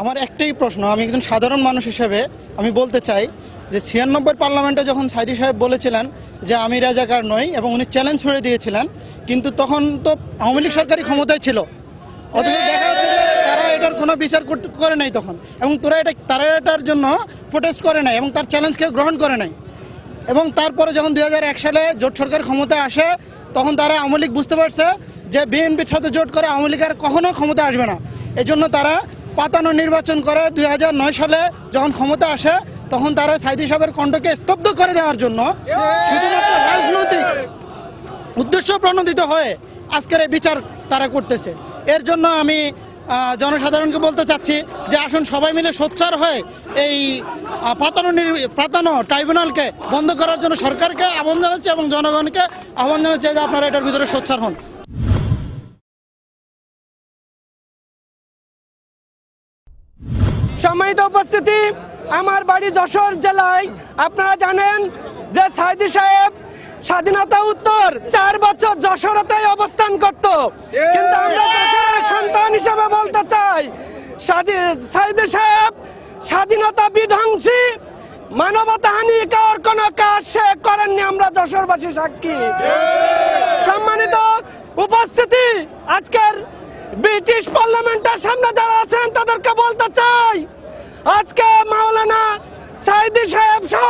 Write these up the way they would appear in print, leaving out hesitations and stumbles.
আমার একটাই প্রশ্ন, আমি একজন সাধারণ মানুষ হিসেবে আমি বলতে চাই যে 96 পার্লামেন্টে যখন সাইদি সাহেব বলেছিলেন যে আমি রাজাকার নই এবং উনি চ্যালেঞ্জ ছুড়ে দিয়েছিলেন, কিন্তু তখন তো আওয়ামী লীগ সরকারি ক্ষমতায় ছিল, অথচ দেখা যাচ্ছে যে তারা এটার কোনো বিচার করে নাই তখন, এবং তারা এটার জন্য প্রোটেস্ট করে নাই এবং তার চ্যালেঞ্জকে গ্রহণ করে নাই। এবং তারপরে যখন 2001 সালে জোট সরকার ক্ষমতায় আসে, তখন তারা আওয়ামী লীগ বুঝতে পারছে যে বিএনপির সাথে জোট করে আওয়ামী লীগ আর কখনো ক্ষমতা আসবে না। এজন্য তারা পাতানো নির্বাচন করে 2009 সালে যখন ক্ষমতা আসে, তখন তারা সাইদি সাহেবের কণ্ঠকে স্তব্ধ করে দেওয়ার জন্য শুধুমাত্র রাজনৈতিক উদ্দেশ্য প্রণোদিত হয়ে আজকের এই বিচার তারা করতেছে। এর জন্য আমি জনসাধারণকে বলতে চাচ্ছি যে আসুন সবাই মিলে সোচ্চার হয়ে এই পাতানো ট্রাইব্যুনালকে বন্ধ করার জন্য সরকারকে আহ্বান জানাচ্ছি এবং জনগণকে আহ্বান জানাচ্ছি যে আপনারা এটার ভিতরে সোচ্চার হন। সম্মানিত উপস্থিতি, আমার বাড়ি যশোর জেলায়। আপনারা জানেন যে সাইদি সাহেব স্বাধীনতা উত্তর 4 বছর যশোরতেই অবস্থান করত, কিন্তু আমরা যশোরের সন্তান হিসেবে বলতে চাই সাইদি সাহেব স্বাধীনতা বিধ্বংসী, মানবতাহানি কার কোন কাজ সে করেননি, আমরা যশোরবাসী সাক্ষী। সম্মানিত উপস্থিতি, আজকের ব্রিটিশ পার্লামেন্টের সামনে যারা আছেন তাদেরকে বলতে চাই, আজকে মাওলানা সাইদি সাহেব সহ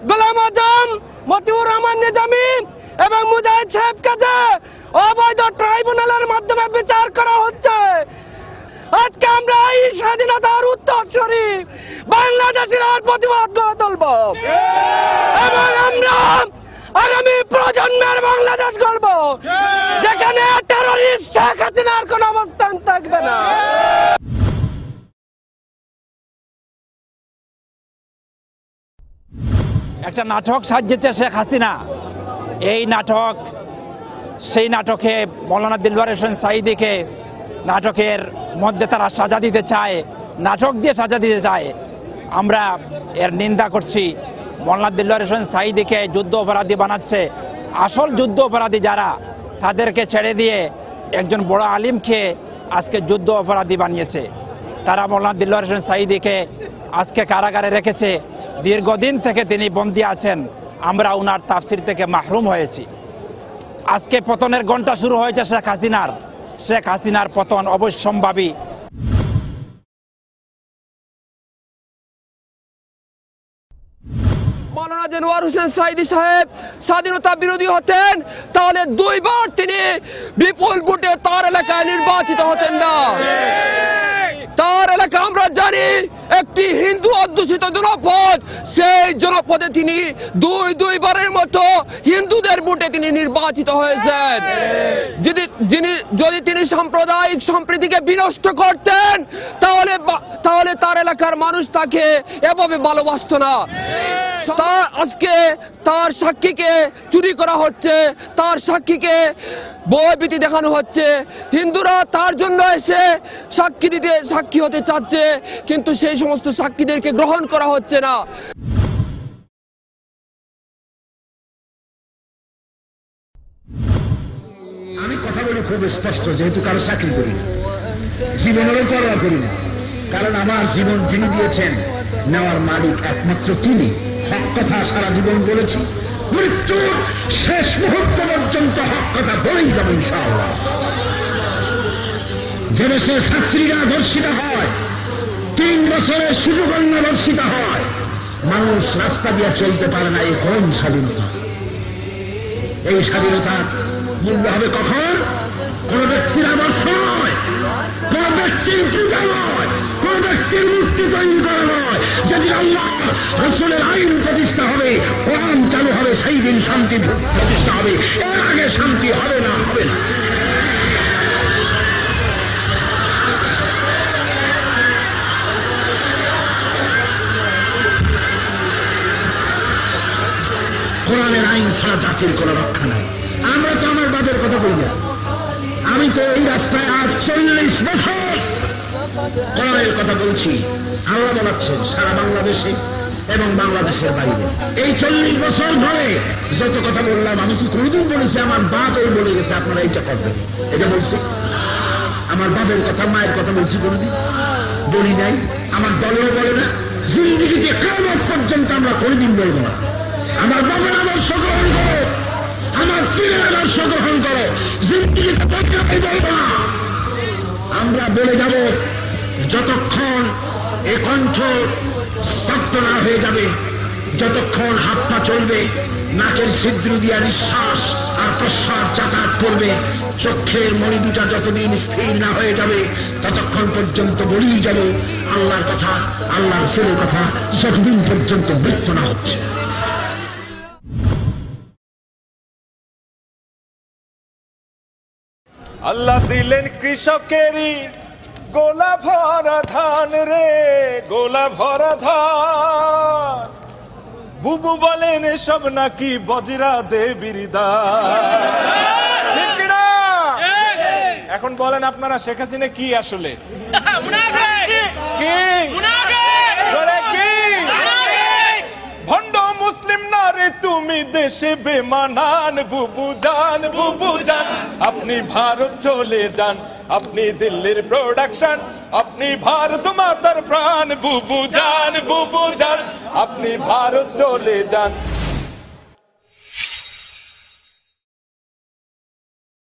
গোলাম আজম, মতিউর রহমান নিজামী এবং মুজাহিদ সাহেবকে যে অবৈধ ট্রাইব্যুনালের মাধ্যমে বিচার করা হচ্ছে, আজকে আমরা এই স্বাধীনতার উত্তরসূরি বাংলাদেশিরা প্রতিবাদ গড়ে তুলব এবং আমরা আগামী প্রজন্মের বাংলাদেশ গড়ব যেখানে টেররিস্ট শেখ হাসিনার কোন অবস্থান থাকবে না। একটা নাটক সাজিয়েছে শেখ হাসিনা। এই নাটক, সেই নাটকে মৌলানা দিলওয়ার হোসেন সাঈদীকে নাটকের মধ্যে তারা সাজা দিতে চায়, নাটক দিয়ে সাজা দিতে চায়। আমরা এর নিন্দা করছি। মৌলানা দিলওয়ার হোসেন সাঈদীকে যুদ্ধ অপরাধী বানাচ্ছে। আসল যুদ্ধ অপরাধী যারা, তাদেরকে ছেড়ে দিয়ে একজন বড় আলিমকে আজকে যুদ্ধ অপরাধী বানিয়েছে। তারা মৌলানা দিলওয়ার হোসেন সাঈদীকে আজকে কারাগারে রেখেছে। দীর্ঘদিন থেকে তিনি বন্দী আছেন। আমরা উনার তাফসির থেকে মাহরুম হয়েছি। আজকে পতনের ঘণ্টা শুরু হয়েছে শেখ হাসিনার পতন অবশ্যম্ভাবী। মৌলানা দিলওয়ার হোসেন সাঈদী সাহেব স্বাধীনতা বিরোধী হতেন, তাহলে 2 বার তিনি বিপুল ভোটে তার এলাকায় নির্বাচিত হতেন না। তার এলাকা আমরা জানি একটি হিন্দু অধ্যুষিত জনপদ, সেই জনপদে তিনি দুইবারের মতো হিন্দুদের ভোটে তিনি নির্বাচিত হয়েছেন। যদি তিনি সাম্প্রদায়িক সম্প্রীতিকে বিনষ্ট করতেন, তাহলে তার এলাকার মানুষ তাকে এভাবে ভালোবাসতো না। আজকে তার সাক্ষীকে চুরি করা হচ্ছে, তার সাক্ষীকে ভয়ভীতি দেখানো হচ্ছে। হিন্দুরা তার জন্য এসে সাক্ষী হতে চাচ্ছে, কিন্তু সেই সমস্ত সাক্ষীদেরকে গ্রহণ করা হচ্ছে না। আমি কথা বলি খুব স্পষ্ট, যেহেতু কারো চাকরি করি না, জীবনেরও পরোয়া করি না, কারণ আমার জীবন যিনি দিয়েছেন নেওয়ার মালিক একমাত্র তিনি। হক কথা সারা জীবন বলেছি, মৃত্যুর শেষ মুহূর্ত পর্যন্ত হক কথা বলেই যাবো ইনশাআল্লাহ। যে দেশের ছাত্রীরা ধর্ষিত হয়, 3 বছরের শিশুকন্যা ধর্ষিত হয়, মানুষ রাস্তা দিয়ে চলতে পারে না, এই কোন স্বাধীনতা? এই স্বাধীনতার মূল্য হবে কখন? কোন ব্যক্তির আদর্শ নয়, কোন ব্যক্তির পূজা নয়, কোন ব্যক্তির মূর্তি তৈরি করা নয়। যেদিন আল্লাহ রাসূলের আইন প্রতিষ্ঠা হবে, কোরআন চালু হবে, সেই দিন শান্তি প্রতিষ্ঠা হবে। এর আগে শান্তি হবে না, হবে না। কোরআনের আইন ছাড়া জাতির কোনো রক্ষা নাই। আমরা তো আমার বাপের কথা বলি না, আমি তো এই রাস্তায় আজ 40 বছর কোরআনের কথা বলছি। আল্লাহ বলাচ্ছেন সারা বাংলাদেশে এবং বাংলাদেশের বাইরে। এই 40 বছর ধরে যত কথা বললাম, আমি কি কোনোদিন বলেছি আমার বাপ এই বলে গেছে আপনারা এইটা করবেন? এটা বলছি? আমার বাপের কথা, মায়ের কথা বলছি কোনোদিন? বলি নাই, আমার দলেও বলে না, জিন্দিগিতে কিয়ামত পর্যন্ত আমরা কোনদিন বলবো না। আমার বাবার আদর্শ গ্রহণ করো, আমার পীরের আদর্শ গ্রহণ করো, জিন্দিগিতে বলবো না। আমরা বলে যাব যতক্ষণ এ কণ্ঠ স্তব্ধ না হয়ে যাবে, যতক্ষণ হাত পা চলবে, নাকের ছিদ্র দিয়া নিঃশ্বাস আর প্রশ্বাস যাতায়াত করবে, চোখের মণি দুটা যতদিন স্থির না হয়ে যাবে, ততক্ষণ পর্যন্ত বলেই যাব আল্লাহর কথা, আল্লাহর রাসূলের কথা, যতদিন পর্যন্ত মৃত্যু না হচ্ছে। আল্লাহ দিলেন কৃষকেরই গোলা ভরা ধান রে, গোলা ভরা ধান। বুবু বলেন সব নাকি বজরা দেবীর দান। ঠিক না? এখন বলেন আপনারা, শেখ হাসিনা কি আসলে? কি? জোরে কি? ভণ্ড মুসলিম না রে তুমি, দেশে বেমানান। বুবু জান, বুবু জান, আপনি ভারত চলে যান, আপনি দিল্লির প্রোডাকশন, আপনি ভারত মাতার প্রাণ। বুবু জান, বুবু জান, আপনি ভারত চলে যান।